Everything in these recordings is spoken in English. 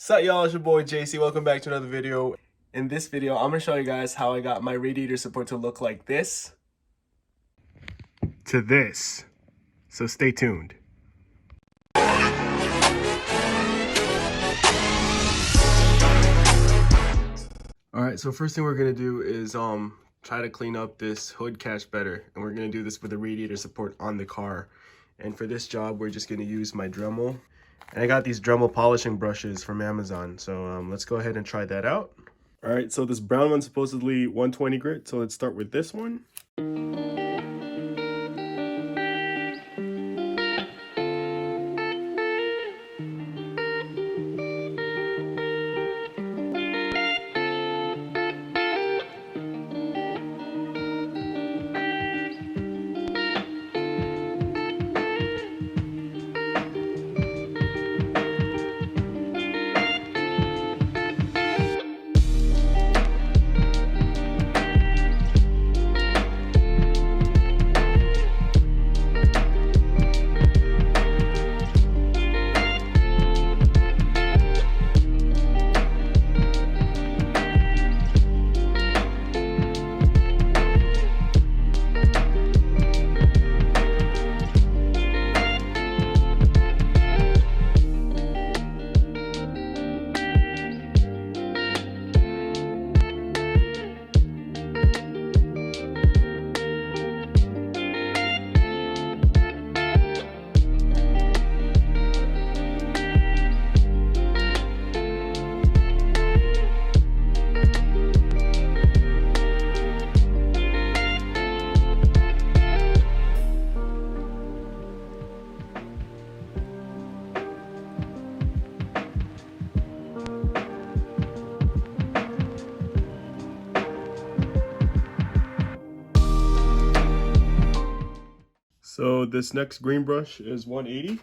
Sup y'all, it's your boy JC. Welcome back to another video. In this video, I'm gonna show you guys how I got my radiator support to look like this to this. So stay tuned. Alright, so first thing we're gonna do is try to clean up this hood catch better, and we're gonna do this with the radiator support on the car. And for this job, we're just gonna use my Dremel. And I got these Dremel polishing brushes from Amazon, so let's go ahead and try that out. All right, so this brown one's supposedly 120 grit, so let's start with this one. So this next green brush is 180.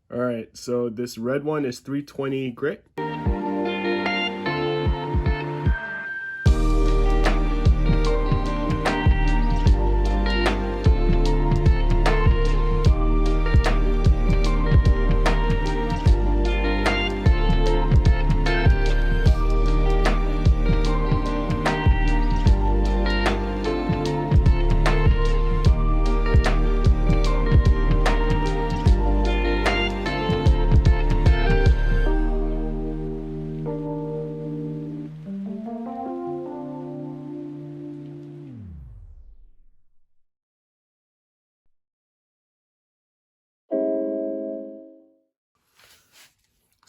Alright, so this red one is 320 grit.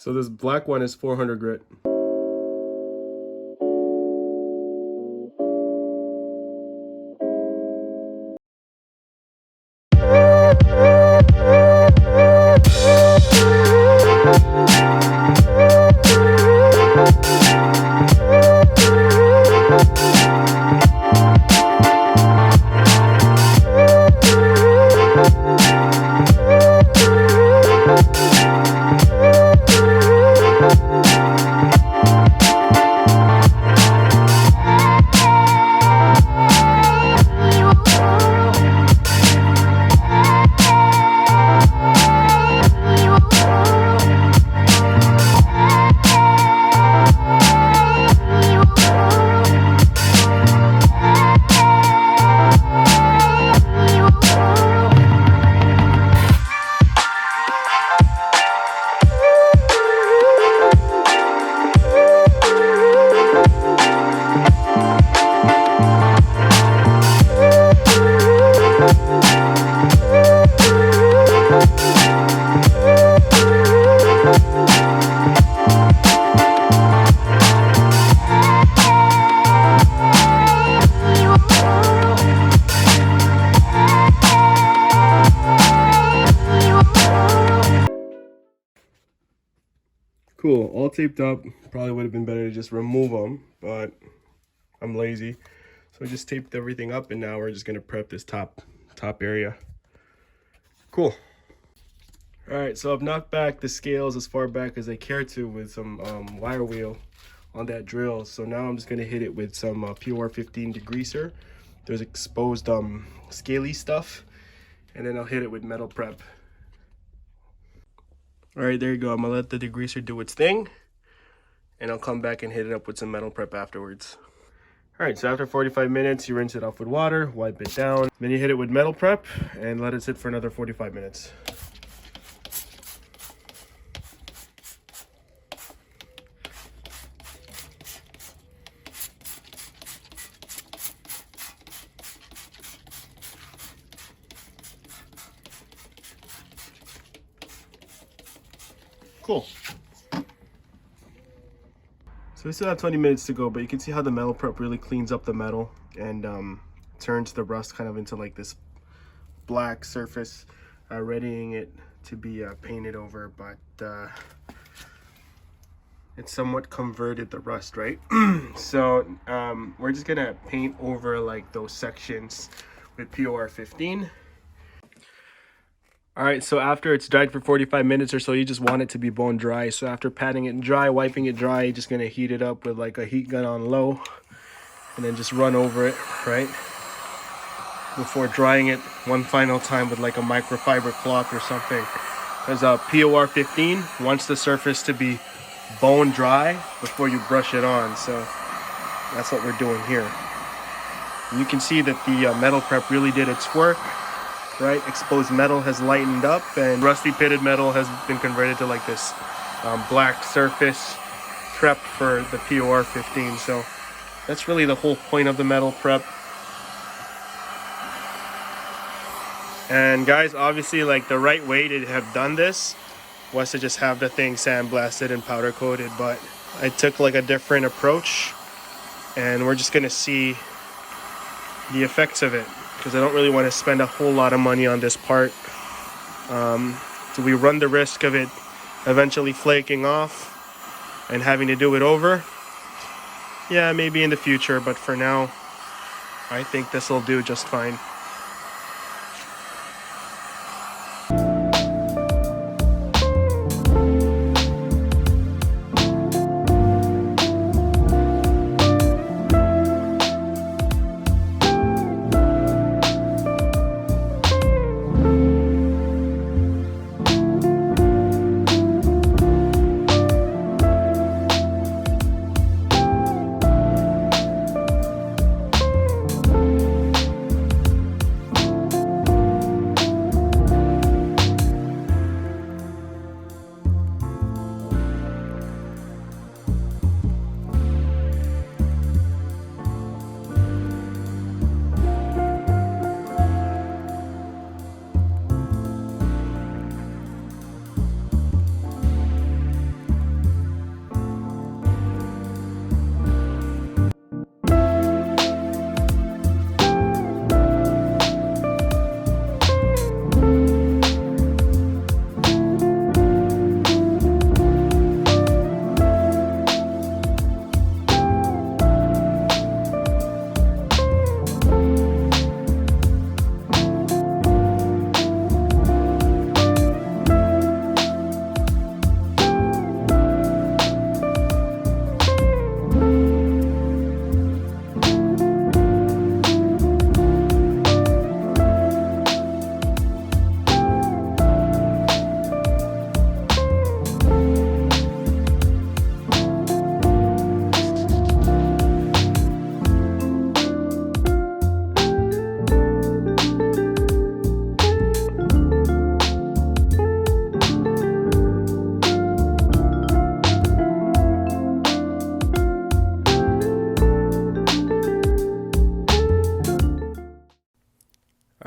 So this black one is 400 grit. Cool, all taped up. Probably would have been better to just remove them, but I'm lazy. So I just taped everything up, and now we're just gonna prep this top area. Cool. All right, so I've knocked back the scales as far back as I care to with some wire wheel on that drill. So now I'm just gonna hit it with some POR15 Degreaser. There's exposed scaly stuff, and then I'll hit it with Metal Prep. All right, there you go. I'm gonna let the degreaser do its thing, and I'll come back and hit it up with some Metal Prep afterwards. All right, so after 45 minutes, you rinse it off with water, wipe it down, then you hit it with Metal Prep and let it sit for another 45 minutes. Cool. So we still have 20 minutes to go, but you can see how the Metal Prep really cleans up the metal and turns the rust kind of into like this black surface, readying it to be painted over, but it's somewhat converted the rust, right? So we're just gonna paint over like those sections with POR15. All right, so after it's dried for 45 minutes or so, you just want it to be bone dry. So after patting it dry, wiping it dry, you're just gonna heat it up with like a heat gun on low and then just run over it, right? Before drying it one final time with like a microfiber cloth or something. Because POR15 wants the surface to be bone dry before you brush it on. So that's what we're doing here. And you can see that the Metal Prep really did its work. Right, exposed metal has lightened up and rusty pitted metal has been converted to like this black surface prep for the POR15. So that's really the whole point of the Metal Prep. And guys, obviously like the right way to have done this was to just have the thing sandblasted and powder coated, but I took like a different approach and we're just gonna see the effects of it, because I don't really want to spend a whole lot of money on this part. So we run the risk of it eventually flaking off and having to do it over. Yeah, maybe in the future, but for now, I think this will do just fine.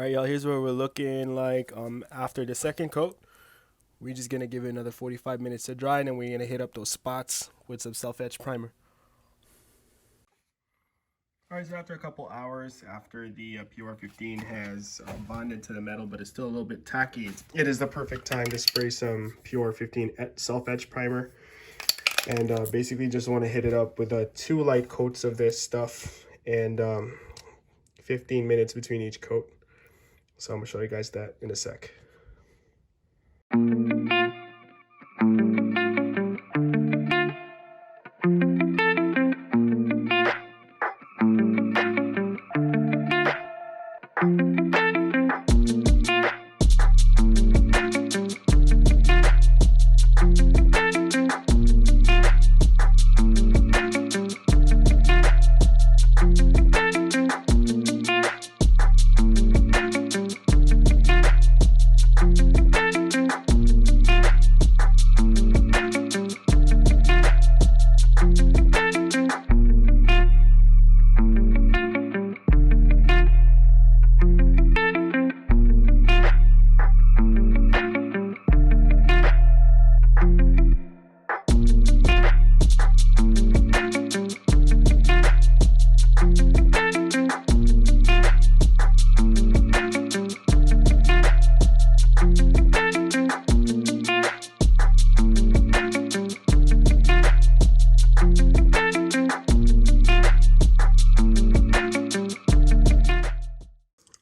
All right, y'all, here's where we're looking like after the second coat. We're just gonna give it another 45 minutes to dry, and then we're gonna hit up those spots with some self-etch primer. All right, so after a couple hours, after the POR15 has bonded to the metal, but it's still a little bit tacky, it is the perfect time to spray some POR15 self-etch primer. And basically just want to hit it up with 2 light coats of this stuff and 15 minutes between each coat. So I'm gonna show you guys that in a sec.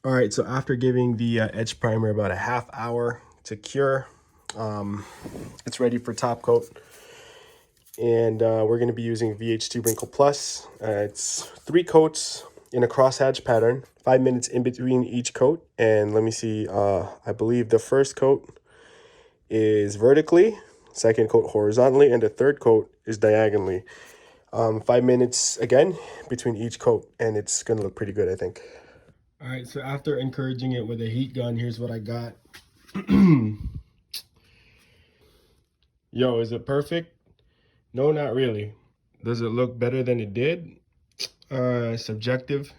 All right, so after giving the edge primer about a half hour to cure, it's ready for top coat. And we're going to be using VHT Wrinkle Plus. It's 3 coats in a crosshatch pattern, 5 minutes in between each coat. And let me see, I believe the first coat is vertically, second coat horizontally, and the third coat is diagonally. 5 minutes again between each coat, and it's going to look pretty good, I think. All right, so after encouraging it with a heat gun, here's what I got. Yo, is it perfect? No, not really. Does it look better than it did? Subjective.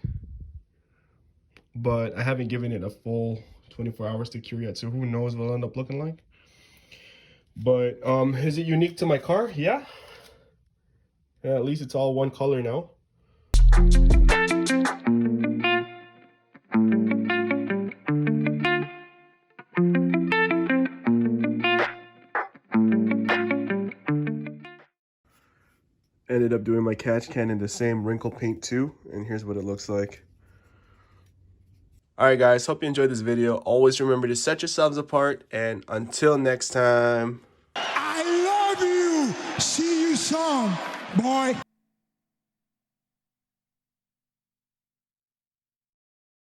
But I haven't given it a full 24 hours to cure yet, so who knows what it'll end up looking like. But is it unique to my car? Yeah. At least it's all one color now. Ended up doing my catch can in the same wrinkle paint too, and here's what it looks like. All right, guys, hope you enjoyed this video. Always remember to set yourselves apart, and until next time. I love you. See you soon, boy.